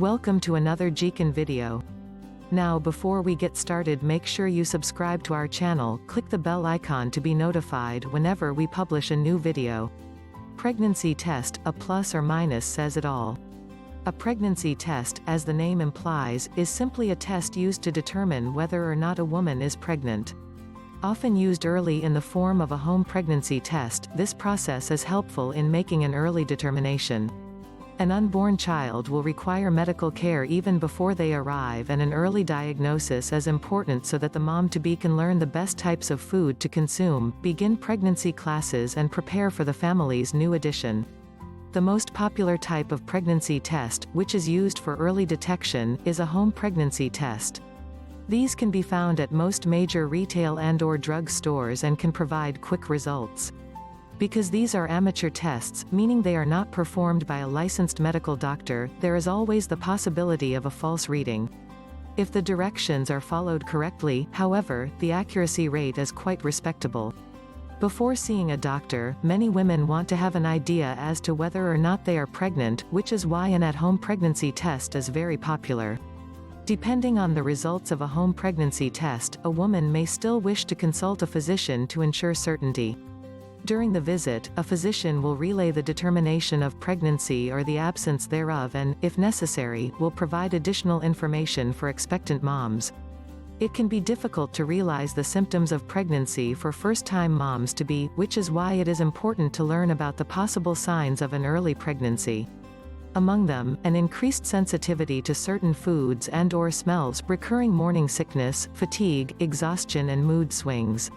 Welcome to another GCAN video. Now before we get started, make sure you subscribe to our channel, click the bell icon to be notified whenever we publish a new video. Pregnancy test, a plus or minus says it all. A pregnancy test, as the name implies, is simply a test used to determine whether or not a woman is pregnant. Often used early in the form of a home pregnancy test, this process is helpful in making an early determination. An unborn child will require medical care even before they arrive, and an early diagnosis is important so that the mom-to-be can learn the best types of food to consume, begin pregnancy classes and prepare for the family's new addition. The most popular type of pregnancy test, which is used for early detection, is a home pregnancy test. These can be found at most major retail and/or drug stores and can provide quick results. Because these are amateur tests, meaning they are not performed by a licensed medical doctor, there is always the possibility of a false reading. If the directions are followed correctly, however, the accuracy rate is quite respectable. Before seeing a doctor, many women want to have an idea as to whether or not they are pregnant, which is why an at-home pregnancy test is very popular. Depending on the results of a home pregnancy test, a woman may still wish to consult a physician to ensure certainty. During the visit, a physician will relay the determination of pregnancy or the absence thereof and, if necessary, will provide additional information for expectant moms. It can be difficult to realize the symptoms of pregnancy for first-time moms-to-be, which is why it is important to learn about the possible signs of an early pregnancy. Among them, an increased sensitivity to certain foods and/or smells, recurring morning sickness, fatigue, exhaustion and mood swings.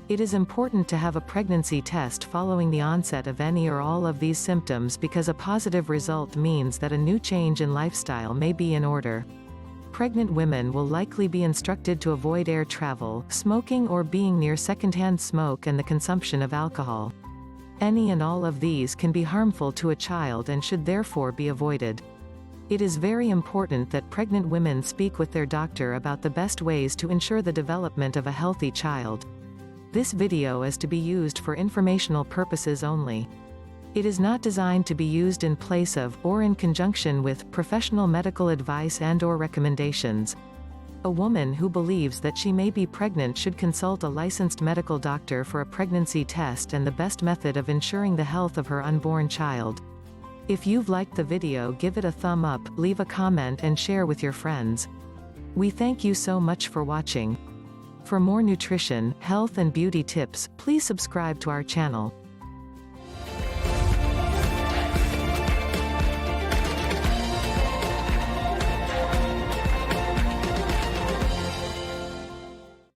It is important to have a pregnancy test following the onset of any or all of these symptoms because a positive result means that a new change in lifestyle may be in order. Pregnant women will likely be instructed to avoid air travel, smoking or being near secondhand smoke and the consumption of alcohol. Any and all of these can be harmful to a child and should therefore be avoided. It is very important that pregnant women speak with their doctor about the best ways to ensure the development of a healthy child. This video is to be used for informational purposes only. It is not designed to be used in place of, or in conjunction with, professional medical advice and/or recommendations. A woman who believes that she may be pregnant should consult a licensed medical doctor for a pregnancy test and the best method of ensuring the health of her unborn child. If you've liked the video, give it a thumb up, leave a comment and share with your friends. We thank you so much for watching. For more nutrition, health and beauty tips, please subscribe to our channel.